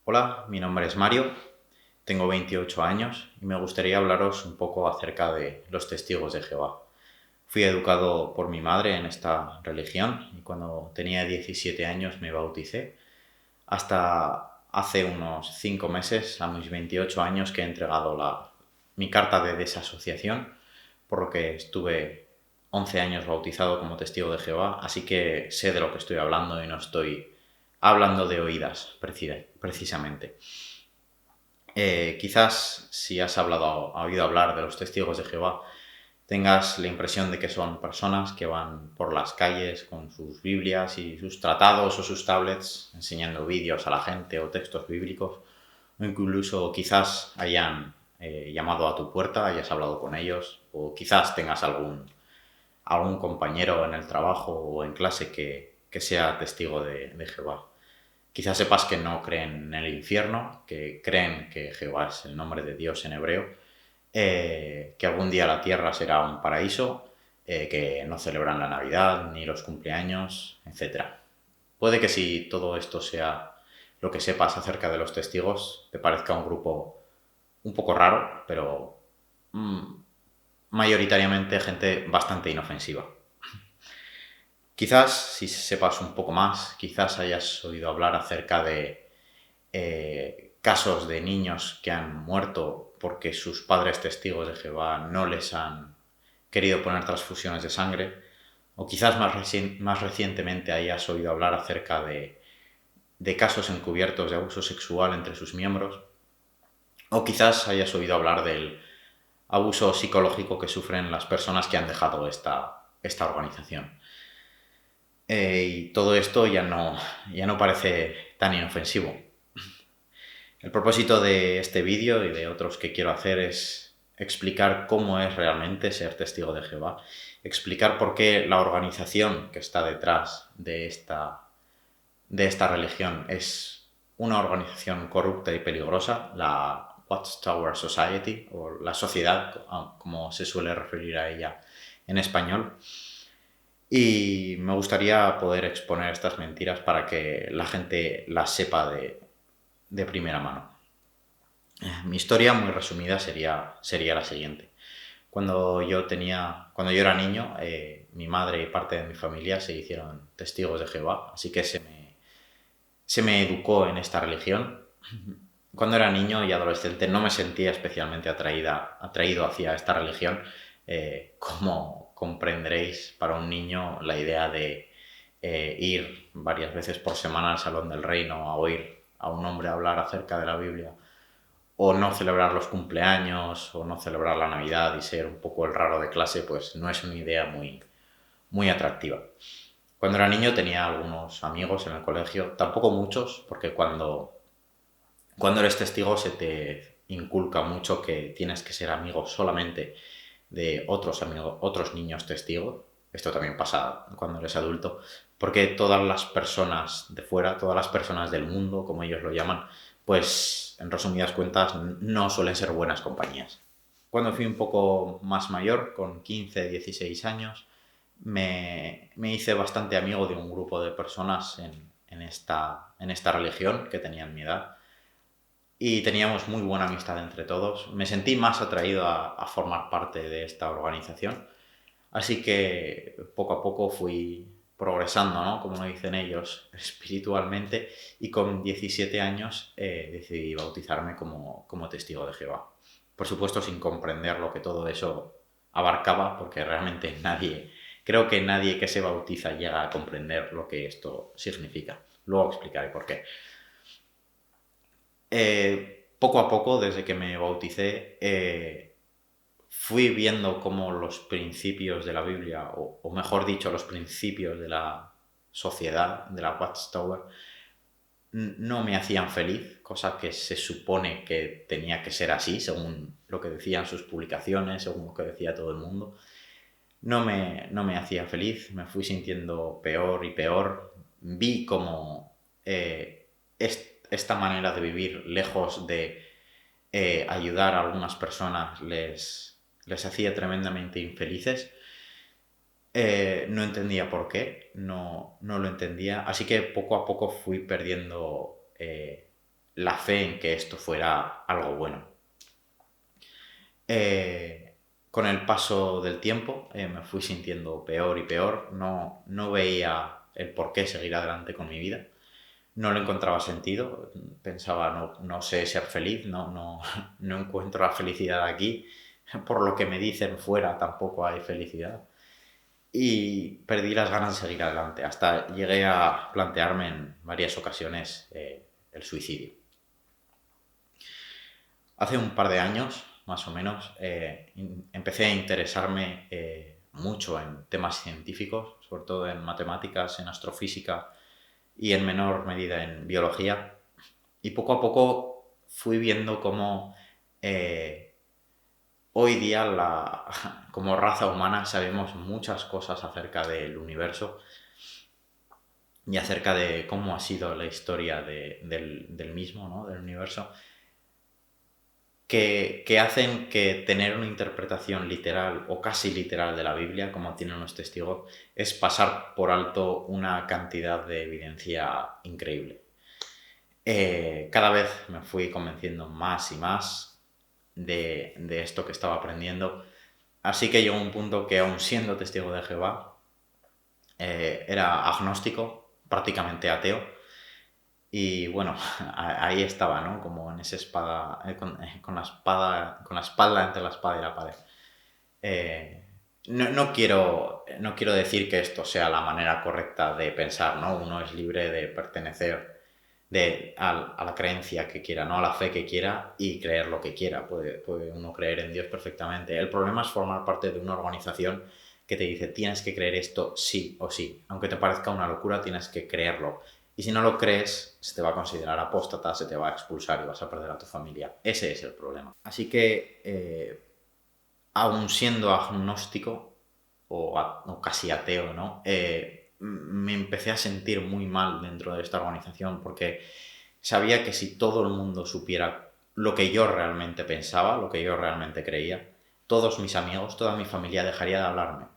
Hola, mi nombre es Mario, tengo 28 años y me gustaría hablaros un poco acerca de los testigos de Jehová. Fui educado por mi madre en esta religión y cuando tenía 17 años me bauticé, hasta hace unos 5 meses, a mis 28 años, que he entregado mi carta de desasociación, por lo que estuve 11 años bautizado como testigo de Jehová, así que sé de lo que estoy hablando y no estoy hablando de oídas, precisamente. Quizás si has oído hablar de los testigos de Jehová, tengas la impresión de que son personas que van por las calles con sus Biblias y sus tratados o sus tablets enseñando vídeos a la gente o textos bíblicos, o incluso quizás hayan llamado a tu puerta, hayas hablado con ellos, o quizás tengas algún compañero en el trabajo o en clase que sea testigo de Jehová. Quizás sepas que no creen en el infierno, que creen que Jehová es el nombre de Dios en hebreo, que algún día la tierra será un paraíso, que no celebran la Navidad ni los cumpleaños, etcétera. Puede que si todo esto sea lo que sepas acerca de los testigos, te parezca un grupo un poco raro, pero mm, mayoritariamente gente bastante inofensiva. Quizás si sepas un poco más, quizás hayas oído hablar acerca de casos de niños que han muerto porque sus padres testigos de Jehová no les han querido poner transfusiones de sangre, o quizás más recientemente hayas oído hablar acerca de casos encubiertos de abuso sexual entre sus miembros, o quizás hayas oído hablar del abuso psicológico que sufren las personas que han dejado esta organización. Y todo esto ya no parece tan inofensivo. El propósito de este vídeo y de otros que quiero hacer es explicar cómo es realmente ser testigo de Jehová, explicar por qué la organización que está detrás de esta religión es una organización corrupta y peligrosa, la Watchtower Society, o la sociedad, como se suele referir a ella en español. Y me gustaría poder exponer estas mentiras para que la gente las sepa de primera mano. Mi historia, muy resumida, sería la siguiente. Cuando yo era niño, mi madre y parte de mi familia se hicieron testigos de Jehová, así que se me educó en esta religión. Cuando era niño y adolescente no me sentía especialmente atraído hacia esta religión. Como comprenderéis, para un niño la idea de ir varias veces por semana al Salón del Reino a oír a un hombre hablar acerca de la Biblia, o no celebrar los cumpleaños, o no celebrar la Navidad y ser un poco el raro de clase, pues no es una idea muy atractiva. Cuando era niño tenía algunos amigos en el colegio, tampoco muchos, porque cuando eres testigo se te inculca mucho que tienes que ser amigo solamente de otros amigos, otros niños testigos. Esto también pasa cuando eres adulto, porque todas las personas de fuera, todas las personas del mundo, como ellos lo llaman, pues en resumidas cuentas no suelen ser buenas compañías. Cuando fui un poco más mayor, con 15, 16 años, me hice bastante amigo de un grupo de personas en esta religión que tenían mi edad y teníamos muy buena amistad entre todos. Me sentí más atraído a formar parte de esta organización, así que poco a poco fui progresando, ¿no? Como lo dicen ellos, espiritualmente, y con 17 años decidí bautizarme como testigo de Jehová. Por supuesto, sin comprender lo que todo eso abarcaba, porque realmente creo que nadie que se bautiza llega a comprender lo que esto significa. Luego explicaré por qué. Poco a poco, desde que me bauticé, fui viendo cómo los principios de la Biblia, o mejor dicho, los principios de la sociedad, de la Watchtower, no me hacían feliz, cosa que se supone que tenía que ser así, según lo que decían sus publicaciones, según lo que decía todo el mundo. No me hacía feliz, me fui sintiendo peor y peor. Vi como esta manera de vivir, lejos de ayudar a algunas personas, les hacía tremendamente infelices. No entendía por qué, no lo entendía. Así que poco a poco fui perdiendo la fe en que esto fuera algo bueno. Con el paso del tiempo me fui sintiendo peor y peor, no veía el por qué seguir adelante con mi vida, no le encontraba sentido, pensaba no sé ser feliz, no encuentro la felicidad aquí, por lo que me dicen fuera tampoco hay felicidad y perdí las ganas de seguir adelante, hasta llegué a plantearme en varias ocasiones el suicidio. Hace un par de años, más o menos, empecé a interesarme mucho en temas científicos, sobre todo en matemáticas, en astrofísica y en menor medida en biología. Y poco a poco fui viendo cómo hoy día como raza humana sabemos muchas cosas acerca del universo y acerca de cómo ha sido la historia del mismo, ¿no? Del universo. Que hacen que tener una interpretación literal o casi literal de la Biblia, como tienen los testigos, es pasar por alto una cantidad de evidencia increíble. Cada vez me fui convenciendo más y más de esto que estaba aprendiendo, así que llegó un punto que, aun siendo testigo de Jehová, era agnóstico, prácticamente ateo. Y bueno, ahí estaba, ¿no? Como en esa espada, con la espada, con la espalda entre la espada y la pared. No quiero decir que esto sea la manera correcta de pensar, ¿no? Uno es libre de pertenecer a la creencia que quiera, ¿no? A la fe que quiera y creer lo que quiera. Puede uno creer en Dios perfectamente. El problema es formar parte de una organización que te dice tienes que creer esto sí o sí. Aunque te parezca una locura, tienes que creerlo. Y si no lo crees, se te va a considerar apóstata, se te va a expulsar y vas a perder a tu familia. Ese es el problema. Así que, aun siendo agnóstico o casi ateo, ¿no? Me empecé a sentir muy mal dentro de esta organización porque sabía que si todo el mundo supiera lo que yo realmente pensaba, lo que yo realmente creía, todos mis amigos, toda mi familia dejaría de hablarme.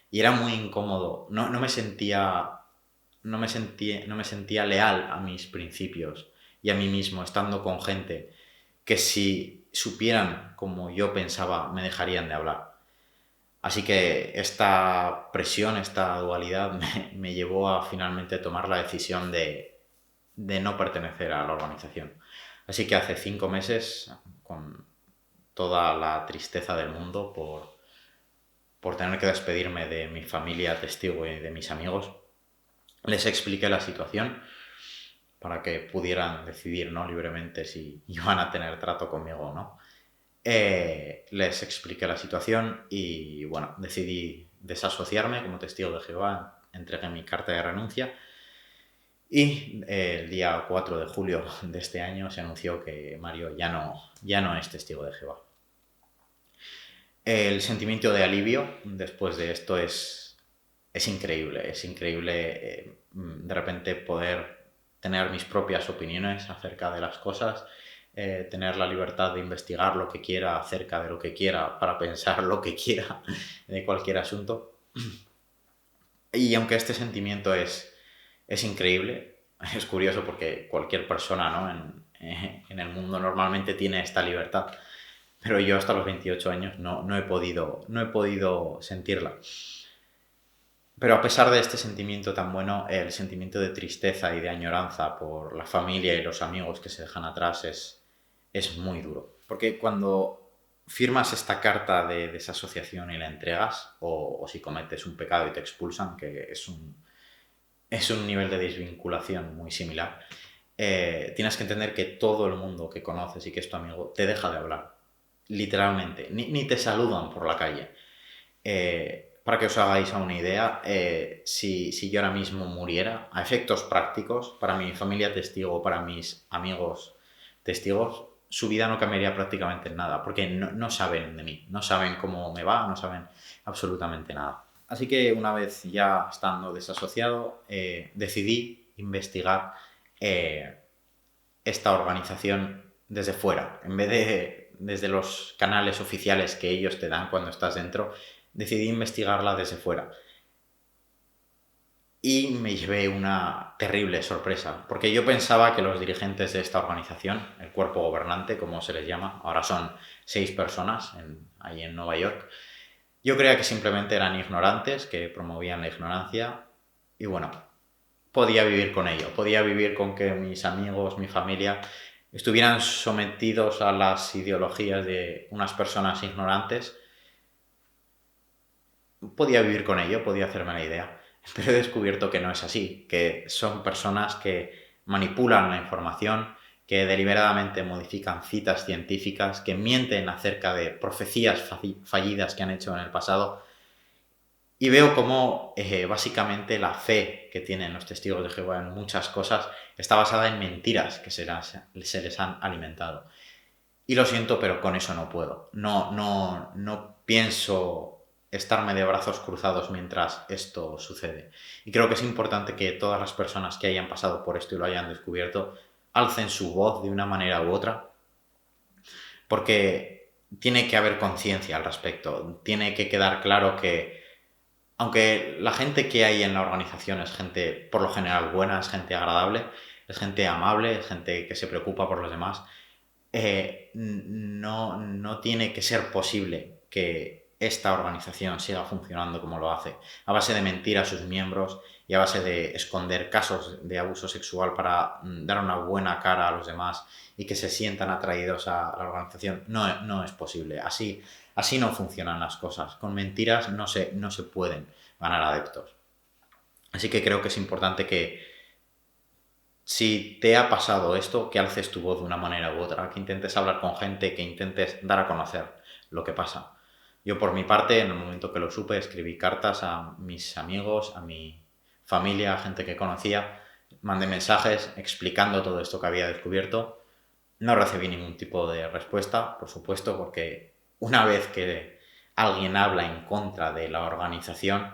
Y era muy incómodo. No me sentía leal a mis principios y a mí mismo, estando con gente que si supieran como yo pensaba, me dejarían de hablar. Así que esta presión, esta dualidad me llevó a finalmente tomar la decisión de no pertenecer a la organización. Así que hace 5 meses, con toda la tristeza del mundo por tener que despedirme de mi familia testigo y de mis amigos, les expliqué la situación para que pudieran decidir, ¿no?, libremente si iban a tener trato conmigo o no. Les expliqué la situación y bueno, decidí desasociarme como testigo de Jehová, entregué mi carta de renuncia y el día 4 de julio de este año se anunció que Mario ya no es testigo de Jehová. El sentimiento de alivio después de esto es increíble, de repente poder tener mis propias opiniones acerca de las cosas, tener la libertad de investigar lo que quiera acerca de lo que quiera, para pensar lo que quiera de cualquier asunto. Y aunque este sentimiento es increíble, es curioso porque cualquier persona, ¿no?, en el mundo normalmente tiene esta libertad, pero yo hasta los 28 años no he podido sentirla. Pero a pesar de este sentimiento tan bueno, el sentimiento de tristeza y de añoranza por la familia y los amigos que se dejan atrás es muy duro. Porque cuando firmas esta carta de desasociación y la entregas, o si cometes un pecado y te expulsan, que es un nivel de desvinculación muy similar, tienes que entender que todo el mundo que conoces y que es tu amigo te deja de hablar. Literalmente. Ni te saludan por la calle. Para que os hagáis una idea, si yo ahora mismo muriera, a efectos prácticos, para mi familia testigo, para mis amigos testigos, su vida no cambiaría prácticamente en nada, porque no saben de mí, no saben cómo me va, no saben absolutamente nada. Así que una vez ya estando desasociado, decidí investigar esta organización desde fuera, en vez de desde los canales oficiales que ellos te dan cuando estás dentro. Decidí investigarla desde fuera. y me llevé una terrible sorpresa, porque yo pensaba que los dirigentes de esta organización, el cuerpo gobernante, como se les llama, ahora son 6 personas ahí en Nueva York, yo creía que simplemente eran ignorantes, que promovían la ignorancia, y bueno, podía vivir con ello, podía vivir con que mis amigos, mi familia, estuvieran sometidos a las ideologías de unas personas ignorantes. Podía vivir con ello, podía hacerme la idea, pero he descubierto que no es así, que son personas que manipulan la información, que deliberadamente modifican citas científicas, que mienten acerca de profecías fallidas que han hecho en el pasado, y veo cómo básicamente la fe que tienen los testigos de Jehová en muchas cosas está basada en mentiras que se les han alimentado. Y lo siento, pero con eso no puedo. No pienso estarme de brazos cruzados mientras esto sucede. Y creo que es importante que todas las personas que hayan pasado por esto y lo hayan descubierto alcen su voz de una manera u otra, porque tiene que haber conciencia al respecto. Tiene que quedar claro que, aunque la gente que hay en la organización es gente por lo general buena, es gente agradable, es gente amable, es gente que se preocupa por los demás, no tiene que ser posible que esta organización siga funcionando como lo hace, a base de mentir a sus miembros y a base de esconder casos de abuso sexual para dar una buena cara a los demás y que se sientan atraídos a la organización. No es posible. Así no funcionan las cosas. Con mentiras no se pueden ganar adeptos. Así que creo que es importante que, si te ha pasado esto, que alces tu voz de una manera u otra, que intentes hablar con gente, que intentes dar a conocer lo que pasa. Yo, por mi parte, en el momento que lo supe, escribí cartas a mis amigos, a mi familia, a gente que conocía, mandé mensajes explicando todo esto que había descubierto. No recibí ningún tipo de respuesta, por supuesto, porque una vez que alguien habla en contra de la organización,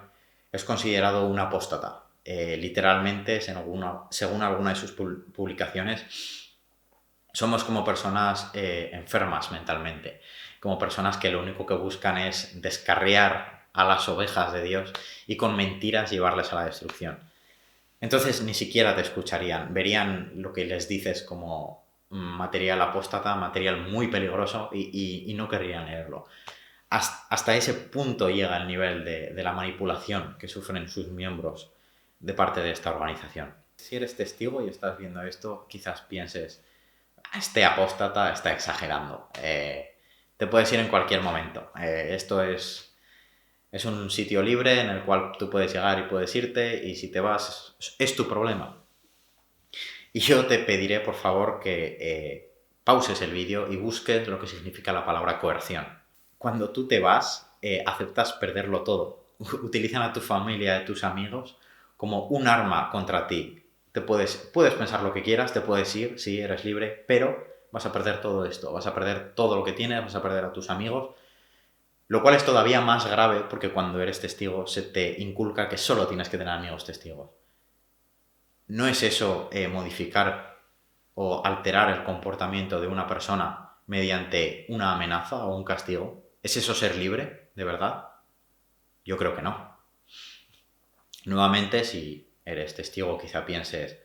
es considerado un apóstata. Literalmente, según alguna de sus publicaciones, somos como personas enfermas mentalmente, como personas que lo único que buscan es descarriar a las ovejas de Dios y con mentiras llevarles a la destrucción. Entonces ni siquiera te escucharían, verían lo que les dices como material apóstata, material muy peligroso y no querrían leerlo. Hasta ese punto llega el nivel de la manipulación que sufren sus miembros de parte de esta organización. Si eres testigo y estás viendo esto, quizás pienses, este apóstata está exagerando. Te puedes ir en cualquier momento. Esto es un sitio libre en el cual tú puedes llegar y puedes irte, y si te vas, es tu problema. Y yo te pediré, por favor, que pauses el vídeo y busques lo que significa la palabra coerción. Cuando tú te vas, aceptas perderlo todo. Utilizan a tu familia, a tus amigos, como un arma contra ti. Puedes pensar lo que quieras, te puedes ir, sí, eres libre, pero vas a perder todo esto, vas a perder todo lo que tienes, vas a perder a tus amigos, lo cual es todavía más grave porque cuando eres testigo se te inculca que solo tienes que tener amigos testigos. ¿No es eso modificar o alterar el comportamiento de una persona mediante una amenaza o un castigo? ¿Es eso ser libre, de verdad? Yo creo que no. Nuevamente, si eres testigo, quizá pienses,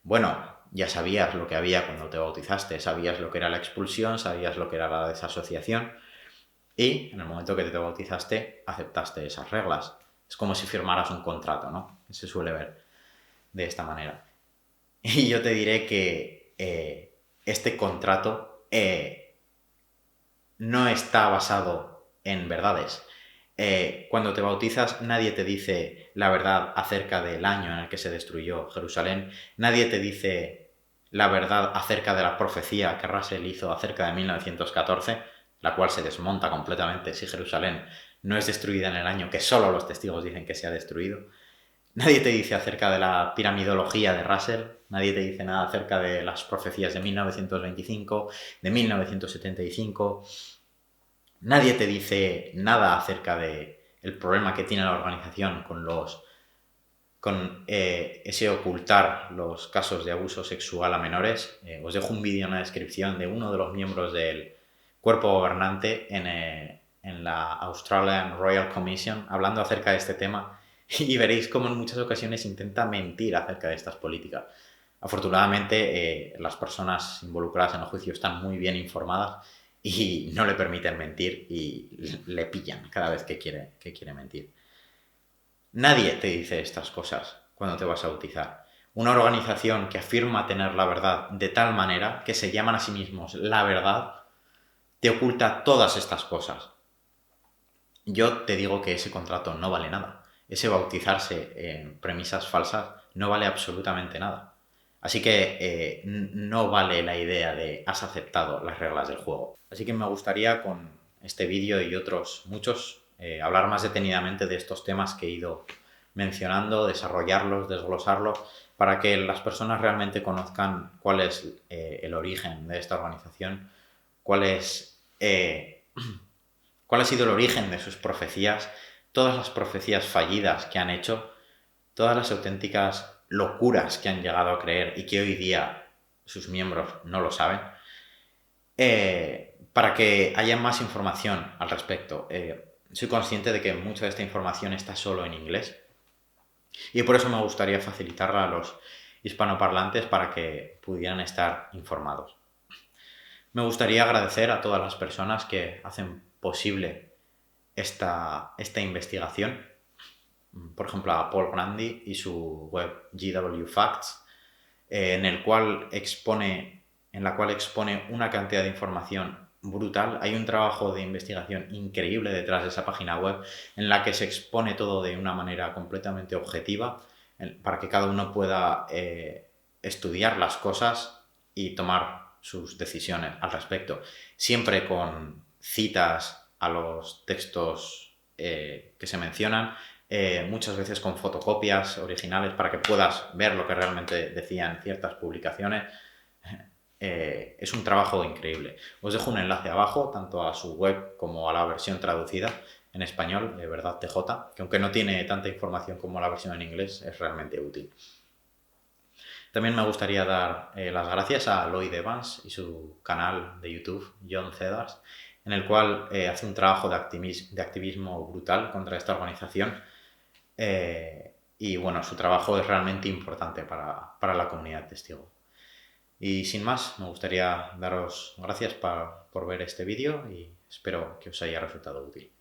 bueno, ya sabías lo que había cuando te bautizaste, sabías lo que era la expulsión, sabías lo que era la desasociación, y en el momento que te bautizaste aceptaste esas reglas. Es como si firmaras un contrato, ¿no? Se suele ver de esta manera. Y yo te diré que este contrato no está basado en verdades. Cuando te bautizas, nadie te dice la verdad acerca del año en el que se destruyó Jerusalén. Nadie te dice la verdad acerca de la profecía que Russell hizo acerca de 1914, la cual se desmonta completamente si Jerusalén no es destruida en el año que solo los testigos dicen que se ha destruido. Nadie te dice acerca de la piramidología de Russell, nadie te dice nada acerca de las profecías de 1925, de 1975. Nadie te dice nada acerca de el problema que tiene la organización con ese ocultar los casos de abuso sexual a menores. Os dejo un vídeo en la descripción de uno de los miembros del cuerpo gobernante en la Australian Royal Commission hablando acerca de este tema. y veréis cómo en muchas ocasiones intenta mentir acerca de estas políticas. Afortunadamente, las personas involucradas en el juicio están muy bien informadas y no le permiten mentir y le pillan cada vez que quiere mentir. Nadie te dice estas cosas cuando te vas a bautizar. Una organización que afirma tener la verdad de tal manera que se llaman a sí mismos la verdad, te oculta todas estas cosas. Yo te digo que ese contrato no vale nada. Ese bautizarse en premisas falsas no vale absolutamente nada. Así que no vale la idea de has aceptado las reglas del juego. Así que me gustaría con este vídeo y otros muchos hablar más detenidamente de estos temas que he ido mencionando, desarrollarlos, desglosarlos, para que las personas realmente conozcan cuál es el origen de esta organización, cuál es cuál ha sido el origen de sus profecías, todas las profecías fallidas que han hecho, todas las auténticas locuras que han llegado a creer y que hoy día sus miembros no lo saben, para que haya más información al respecto. Soy consciente de que mucha de esta información está solo en inglés y por eso me gustaría facilitarla a los hispanoparlantes para que pudieran estar informados. Me gustaría agradecer a todas las personas que hacen posible esta investigación. Por ejemplo, a Paul Grandi y su web GW Facts, en la cual expone una cantidad de información brutal. Hay un trabajo de investigación increíble detrás de esa página web en la que se expone todo de una manera completamente objetiva para que cada uno pueda estudiar las cosas y tomar sus decisiones al respecto. Siempre con citas a los textos que se mencionan, muchas veces con fotocopias originales para que puedas ver lo que realmente decían ciertas publicaciones. Es un trabajo increíble. Os dejo un enlace abajo, tanto a su web como a la versión traducida en español, de Verdad TJ, que aunque no tiene tanta información como la versión en inglés, es realmente útil. También me gustaría dar las gracias a Lloyd Evans y su canal de YouTube, John Cedars, en el cual hace un trabajo de activismo brutal contra esta organización. Y bueno, su trabajo es realmente importante para la comunidad testigo. Y sin más, me gustaría daros gracias por ver este vídeo y espero que os haya resultado útil.